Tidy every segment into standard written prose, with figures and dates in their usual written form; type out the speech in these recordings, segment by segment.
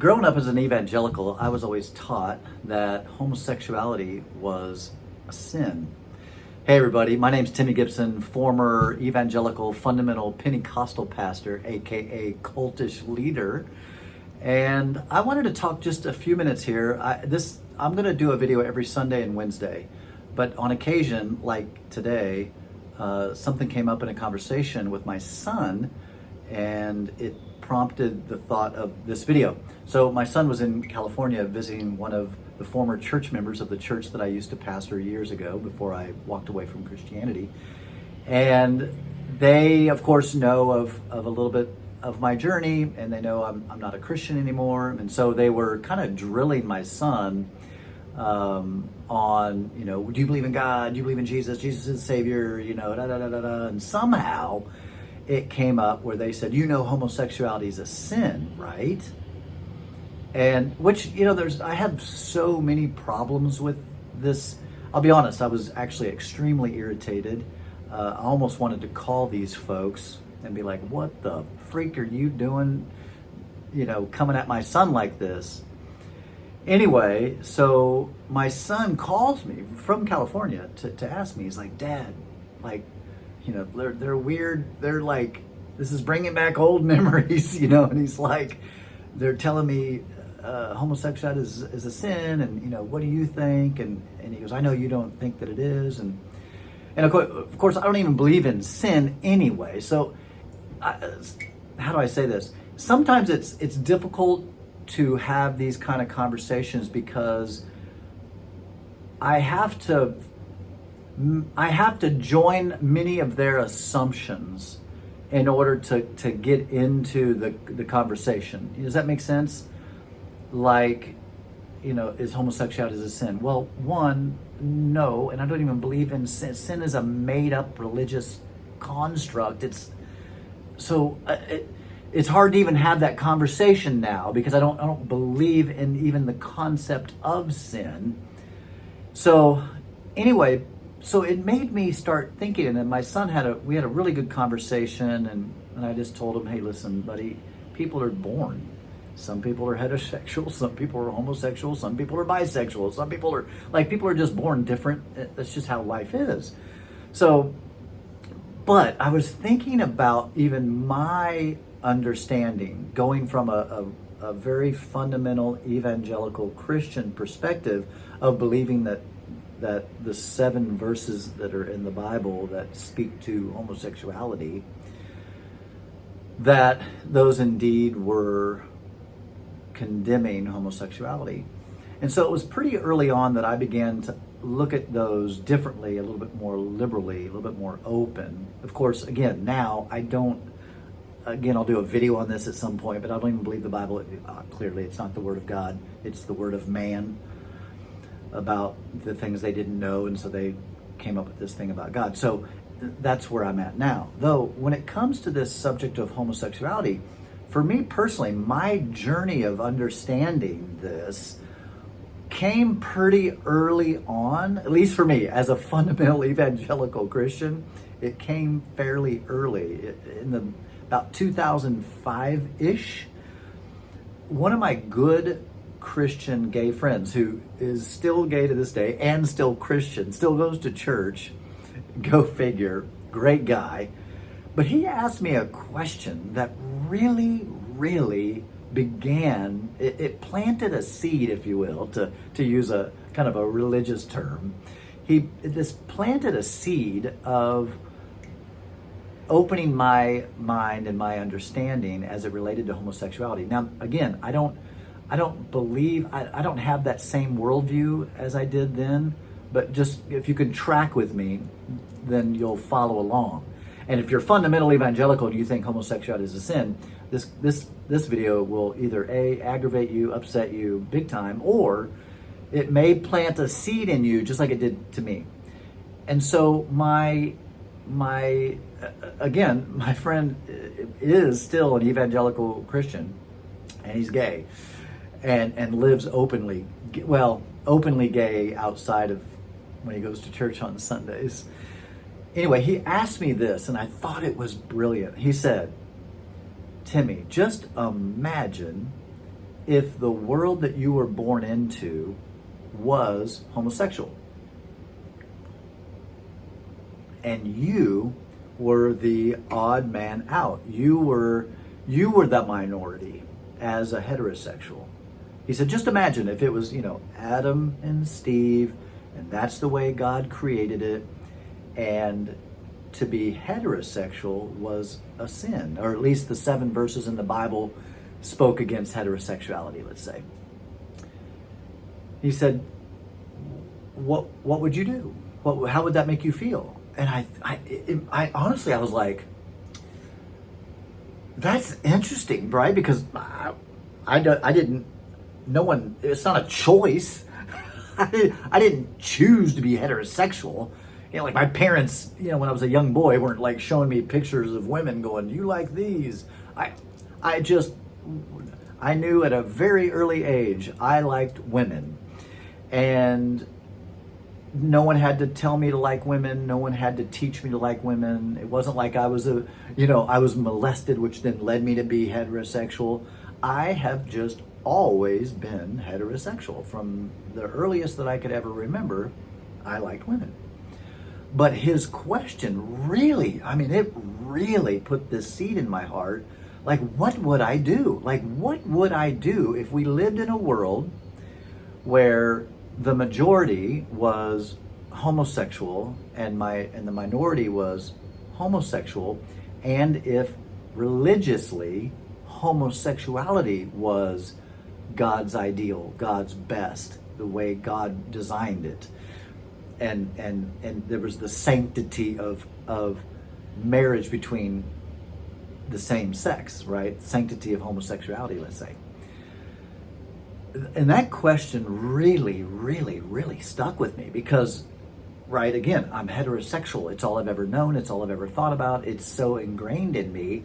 Growing up as an evangelical, I was always taught that homosexuality was a sin. Hey everybody, my name's Timmy Gibson, former evangelical fundamental Pentecostal pastor, aka cultish leader. And I wanted to talk just a few minutes here. I'm going to do a video every Sunday and Wednesday, but on occasion, like today, something came up in a conversation with my son, and it prompted the thought of this video. So my son was in California visiting one of the former church members of the church that I used to pastor years ago before I walked away from Christianity. And they, of course, know of a little bit of my journey, and they know I'm not a Christian anymore. And so they were kind of drilling my son on, do you believe in God? Do you believe in Jesus? Jesus is the Savior, And somehow it came up where they said, homosexuality is a sin, right? And which, I have so many problems with this. I'll be honest, I was actually extremely irritated. I almost wanted to call these folks and be like, what the freak are you doing, coming at my son like this? Anyway, so my son calls me from California to ask me, he's like, Dad, they're weird. They're like, this is bringing back old memories, and he's like, they're telling me homosexuality is a sin, and what do you think? And he goes, I know you don't think that it is, and of course I don't even believe in sin anyway. So how do I say this? Sometimes it's difficult to have these kind of conversations because I have to join many of their assumptions in order to get into the conversation. Does that make sense? Like, is homosexuality a sin? Well, one, no, and I don't even believe in sin. Sin is a made-up religious construct. It's hard to even have that conversation now because I don't believe in even the concept of sin. So anyway, so it made me start thinking, and my son we had a really good conversation, and I just told him, hey, listen, buddy, people are born. Some people are heterosexual, some people are homosexual, some people are bisexual, some people are just born different. That's just how life is. So, but I was thinking about even my understanding, going from a very fundamental evangelical Christian perspective of believing that the 7 verses that are in the Bible that speak to homosexuality, that those indeed were condemning homosexuality. And so it was pretty early on that I began to look at those differently, a little bit more liberally, a little bit more open. Of course, again, now I'll do a video on this at some point, but I don't even believe the Bible. Clearly, it's not the Word of God. It's the Word of man about the things they didn't know, and so they came up with this thing about God. So that's where I'm at now. Though, when it comes to this subject of homosexuality, for me personally, my journey of understanding this came pretty early on, at least for me, as a fundamental evangelical Christian. It came fairly early, in about 2005-ish. One of my good Christian gay friends, who is still gay to this day and still Christian, still goes to church, go figure, great guy, but he asked me a question that really began, it planted a seed, if you will, to use a kind of a religious term. This planted a seed of opening my mind and my understanding as it related to homosexuality. Now, again, I don't have that same worldview as I did then, but just if you can track with me, then you'll follow along. And if you're fundamental evangelical and you think homosexuality is a sin, this video will either aggravate you, upset you big time, or it may plant a seed in you just like it did to me. And so my friend is still an evangelical Christian, and he's gay, and lives openly gay outside of when he goes to church on Sundays. Anyway, he asked me this, and I thought it was brilliant. He said, Timmy, just imagine if the world that you were born into was homosexual, and you were the odd man out. You were the minority as a heterosexual. He said, just imagine if it was, Adam and Steve, and that's the way God created it, and to be heterosexual was a sin, or at least the 7 verses in the Bible spoke against heterosexuality, let's say. He said, what would you do? How would that make you feel? And I honestly, I was like, that's interesting, right? Because it's not a choice. I didn't choose to be heterosexual. Like my parents, when I was a young boy, weren't like showing me pictures of women going, you like these. I knew at a very early age, I liked women. And no one had to tell me to like women. No one had to teach me to like women. It wasn't like I was I was molested, which then led me to be heterosexual. I have just always been heterosexual. From the earliest that I could ever remember, I liked women. But his question really, it really put this seed in my heart. Like, what would I do? Like, what would I do if we lived in a world where the majority was homosexual and the minority was homosexual, and if religiously homosexuality was God's ideal, God's best, the way God designed it, and there was the sanctity of marriage between the same sex, right? Sanctity of homosexuality, let's say. And that question really, really, really stuck with me because, right, again, I'm heterosexual. It's all I've ever known. It's all I've ever thought about. It's so ingrained in me.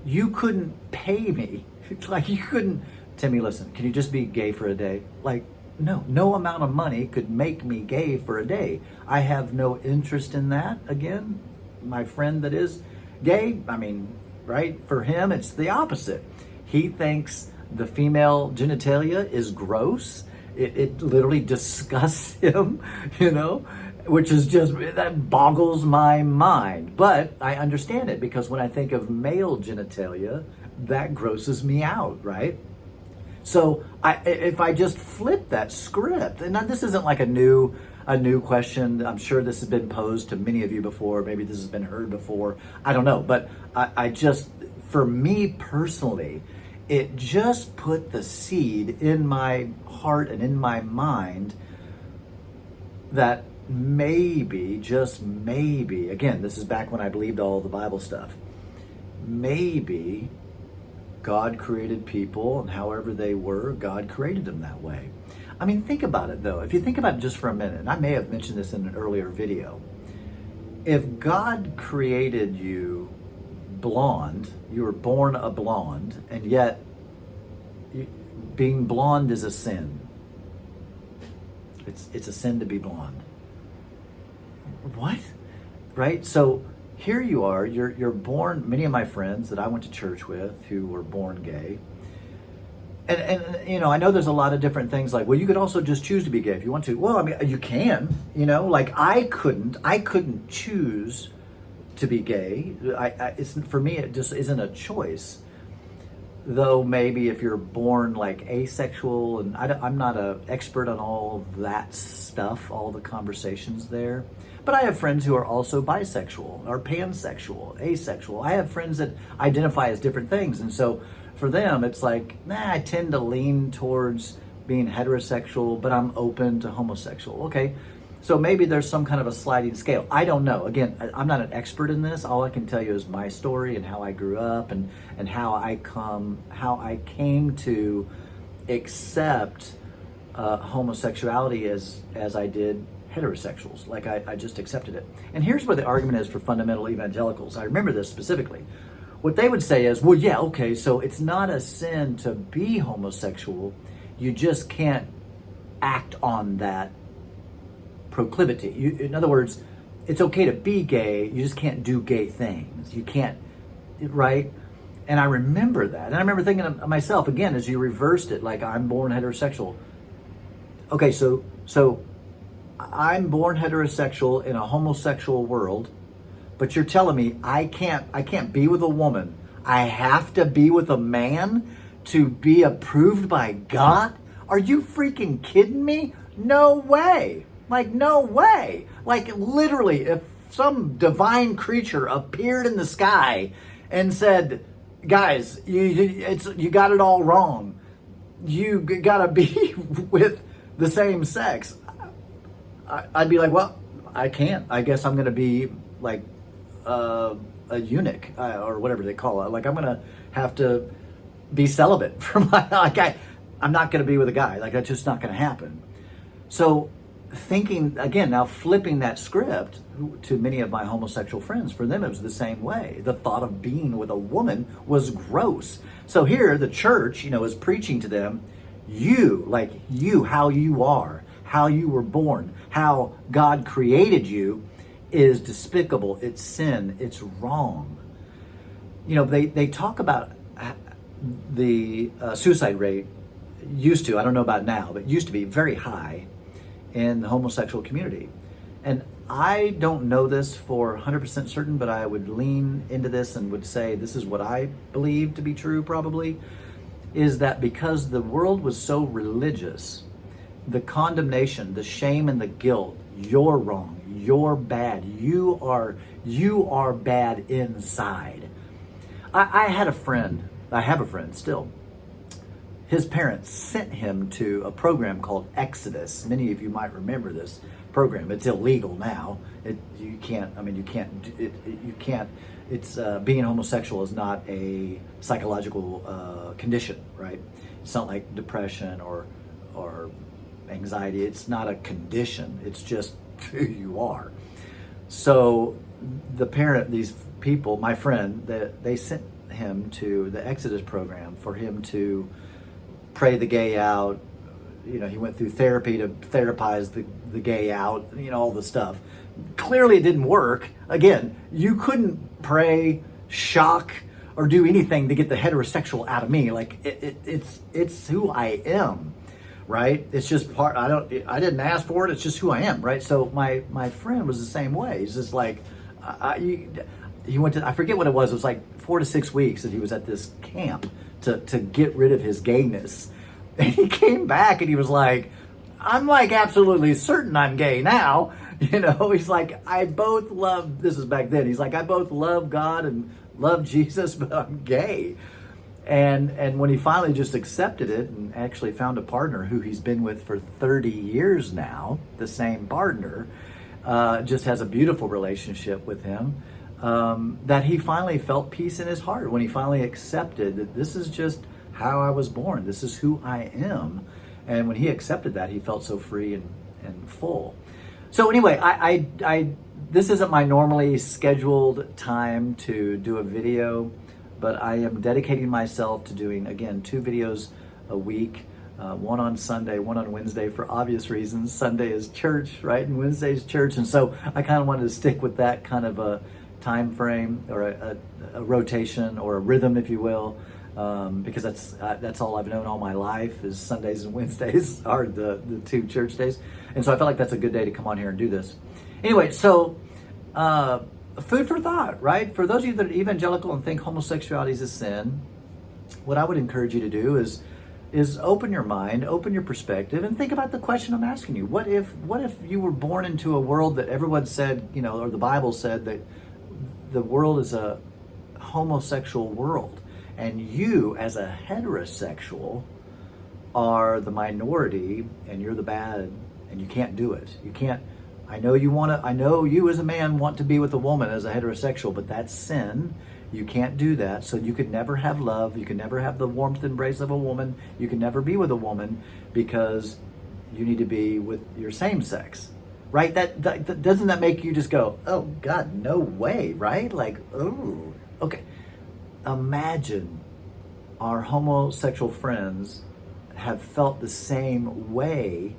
You couldn't pay me. Like, you couldn't, Timmy, listen, can you just be gay for a day? Like, no amount of money could make me gay for a day. I have no interest in that. Again, my friend that is gay, right, for him, it's the opposite. He thinks the female genitalia is gross. It literally disgusts him, which is that boggles my mind. But I understand it because when I think of male genitalia, that grosses me out, right? So if I just flip that script, and this isn't like a new question. I'm sure this has been posed to many of you before. Maybe this has been heard before. I don't know. But I just, for me personally, it just put the seed in my heart and in my mind that maybe, just maybe, again, this is back when I believed all the Bible stuff, maybe God created people, and however they were, God created them that way. Think about it though. If you think about it just for a minute, and I may have mentioned this in an earlier video, if God created you blonde, you were born a blonde, and yet being blonde is a sin. It's a sin to be blonde. What? Right? So here you are, you're born, many of my friends that I went to church with who were born gay. And I know there's a lot of different things like, well, you could also just choose to be gay if you want to. Well, you can, like I couldn't choose to be gay. For me, it just isn't a choice. Though maybe if you're born like asexual, and I'm not an expert on all that stuff, all the conversations there. But I have friends who are also bisexual or pansexual, asexual. I have friends that identify as different things. And so for them, it's like, I tend to lean towards being heterosexual, but I'm open to homosexual. Okay, so maybe there's some kind of a sliding scale. I don't know. Again, I'm not an expert in this. All I can tell you is my story and how I grew up and how I came to accept homosexuality as I did heterosexuals. Like I just accepted it. And here's where the argument is for fundamental evangelicals. I remember this specifically. What they would say is, well, yeah, okay, so it's not a sin to be homosexual. You just can't act on that proclivity. In other words, it's okay to be gay. You just can't do gay things. You can't, right? And I remember that. And I remember thinking of myself, again, as you reversed it, like I'm born heterosexual. Okay, so I'm born heterosexual in a homosexual world, but you're telling me I can't be with a woman. I have to be with a man to be approved by God? Are you freaking kidding me? No way. Like, no way. Like, literally, if some divine creature appeared in the sky and said, guys, you got it all wrong. You gotta be with the same sex. I'd be like, well, I can't. I guess I'm gonna be like a eunuch or whatever they call it. Like, I'm gonna have to be celibate for my like. I'm not gonna be with a guy. Like, that's just not gonna happen. So, thinking again now, flipping that script to many of my homosexual friends, for them it was the same way. The thought of being with a woman was gross. So here the church, is preaching to them, how you are, how you were born, how God created you is despicable. It's sin. It's wrong. They talk about the suicide rate used to, I don't know about now, but used to be very high in the homosexual community. And I don't know this for 100% certain, but I would lean into this and would say this is what I believe to be true probably, is that because the world was so religious, the condemnation, the shame and the guilt, you're wrong, you're bad, you are bad inside. I have a friend still. His parents sent him to a program called Exodus. Many of you might remember this program. It's illegal now. Being homosexual is not a psychological condition, right? It's not like depression or anxiety. It's not a condition. It's just who you are. So these people, my friend, they sent him to the Exodus program for him to pray the gay out. He went through therapy to therapize the gay out, all the stuff. Clearly it didn't work. Again, you couldn't pray, shock, or do anything to get the heterosexual out of me. Like, it's who I am, right? It's just I didn't ask for it. It's just who I am, right? So my friend was the same way. He's just like, he went to, I forget what it was. It was like 4 to 6 weeks that he was at this camp to get rid of his gayness. And he came back and he was like, I'm like absolutely certain I'm gay now. He's like, this is back then. He's like, I both love God and love Jesus, but I'm gay. And when he finally just accepted it and actually found a partner who he's been with for 30 years now, the same partner, just has a beautiful relationship with him, that he finally felt peace in his heart when he finally accepted that this is just how I was born. This is who I am. And when he accepted that, he felt so free and full. So anyway, I this isn't my normally scheduled time to do a video, but I am dedicating myself to doing, again, 2 videos a week, one on Sunday, one on Wednesday, for obvious reasons. Sunday is church, right? And Wednesday is church. And so I kind of wanted to stick with that kind of a time frame, or a rotation, or a rhythm, if you will. Because that's all I've known all my life, is Sundays and Wednesdays are the 2 church days. And so I felt like that's a good day to come on here and do this. Anyway, so food for thought, right? For those of you that are evangelical and think homosexuality is a sin, what I would encourage you to do is open your mind, open your perspective, and think about the question I'm asking you. What if you were born into a world that everyone said, or the Bible said that the world is a homosexual world, and you, as a heterosexual, are the minority, and you're the bad, and you can't do it. You can't. I know you as a man want to be with a woman as a heterosexual, but that's sin. You can't do that. So you could never have love. You can never have the warmth and embrace of a woman. You can never be with a woman because you need to be with your same sex, right? That doesn't that make you just go, oh God, no way, right? Like, oh, okay. Imagine our homosexual friends have felt the same way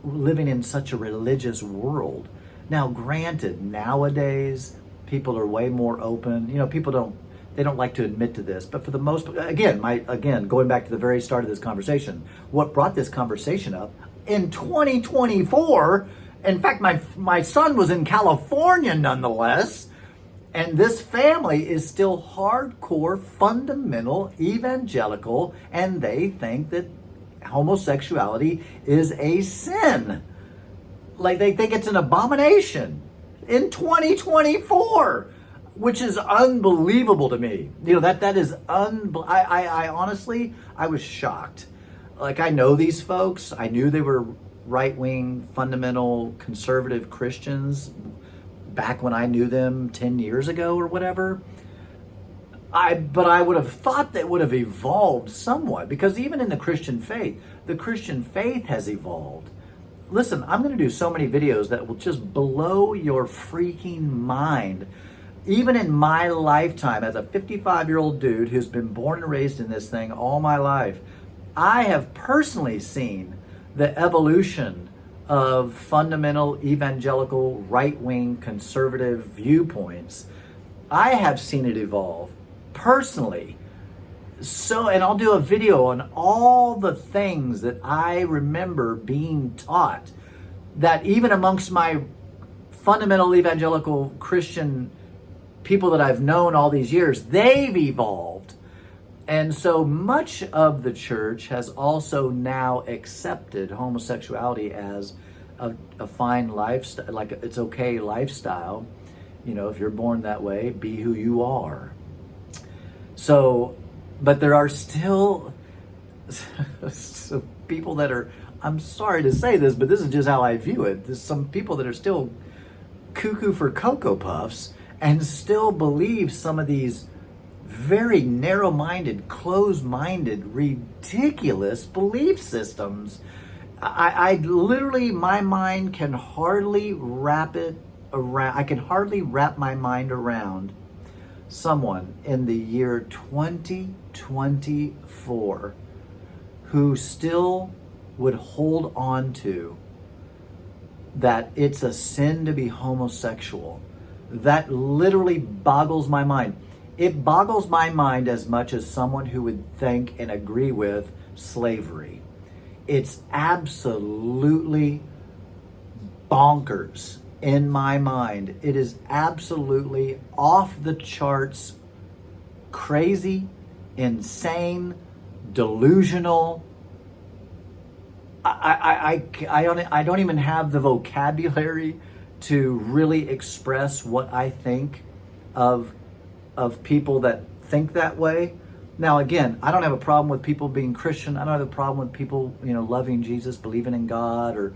living in such a religious world. Now, granted, nowadays people are way more open. People don't they don't like to admit to this, but for the most, again, going back to the very start of this conversation, what brought this conversation up in 2024, in fact, my son was in California nonetheless, and this family is still hardcore fundamental evangelical, and they think that homosexuality is a sin. Like, they think it's an abomination in 2024, which is unbelievable to me. That is I honestly, I was shocked. Like, I know these folks. I knew they were right-wing, fundamental, conservative Christians back when I knew them 10 years ago or whatever. But I would have thought that would have evolved somewhat, because even in the Christian faith has evolved. Listen, I'm going to do so many videos that will just blow your freaking mind. Even in my lifetime, as a 55-year-old dude who's been born and raised in this thing all my life, I have personally seen the evolution of fundamental evangelical right-wing conservative viewpoints. I have seen it evolve personally. So, and I'll do a video on all the things that I remember being taught, that even amongst my fundamental evangelical Christian people that I've known all these years, they've evolved. And so much of the church has also now accepted homosexuality as a fine lifestyle, like it's okay lifestyle. If you're born that way, be who you are. So, but there are still some people that are, I'm sorry to say this, but this is just how I view it. There's some people that are still cuckoo for Cocoa Puffs and still believe some of these very narrow-minded, closed-minded, ridiculous belief systems. I literally, my mind can hardly wrap it around. I can hardly wrap my mind around someone in the year 2024 who still would hold on to that it's a sin to be homosexual. That literally boggles my mind. It boggles my mind as much as someone who would think and agree with slavery. It's absolutely bonkers in my mind. It is absolutely off the charts, crazy, insane, delusional. I don't even have the vocabulary to really express what I think of people that think that way. Now, again, I don't have a problem with people being Christian. I don't have a problem with people, loving Jesus, believing in God, or,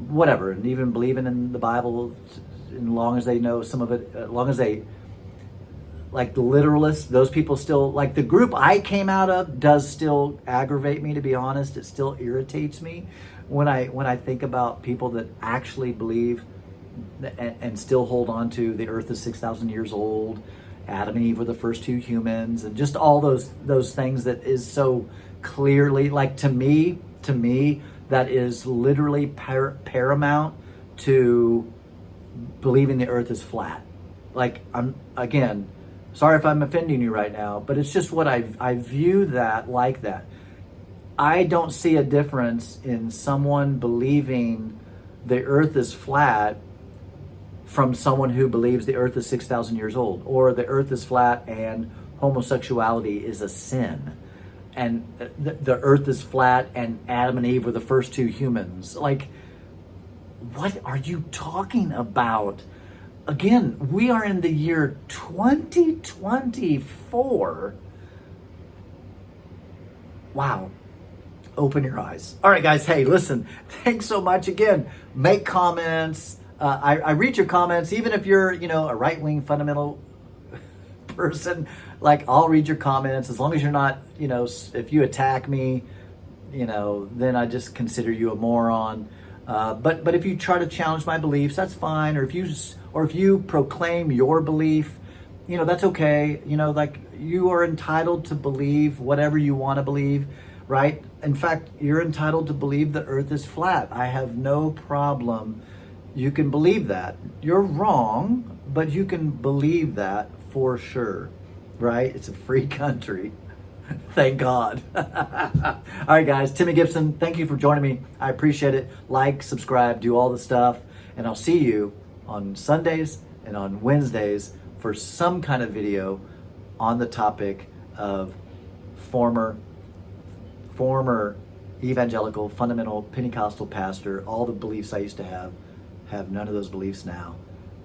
whatever, and even believing in the Bible, as long as they know some of it, as long as they, like the literalists, those people still, like the group I came out of does still aggravate me, to be honest. It still irritates me when I think about people that actually believe and still hold on to the earth is 6,000 years old, Adam and Eve were the first two humans, and just all those things that is so clearly, like, to me, that is literally paramount to believing the earth is flat. Like, I'm, again, sorry if I'm offending you right now, but it's just what I view that like that. I don't see a difference in someone believing the earth is flat from someone who believes the earth is 6,000 years old, or the earth is flat and homosexuality is a sin, and the earth is flat and Adam and Eve were the first two humans. Like, what are you talking about? Again, we are in the year 2024. Wow. Open your eyes. All right, guys. Hey, listen, thanks so much. Again, make comments. I read your comments, even if you're, a right-wing fundamental person. Like, I'll read your comments as long as you're not, if you attack me, then I just consider you a moron. But if you try to challenge my beliefs, that's fine. Or if you proclaim your belief, that's okay. Like, you are entitled to believe whatever you want to believe, right? In fact, you're entitled to believe the earth is flat. I have no problem. You can believe that. You're wrong, but you can believe that for sure. right? It's a free country. Thank God. All right, guys. Timmy Gibson, thank you for joining me. I appreciate it. Like, subscribe, do all the stuff. And I'll see you on Sundays and on Wednesdays for some kind of video on the topic of former evangelical, fundamental, Pentecostal pastor. All the beliefs I used to have none of those beliefs now.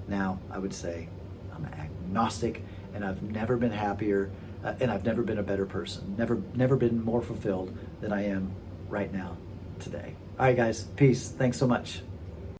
Now, I would say I'm agnostic, and I've never been happier, and I've never been a better person. Never been more fulfilled than I am right now, today. All right, guys. Peace. Thanks so much.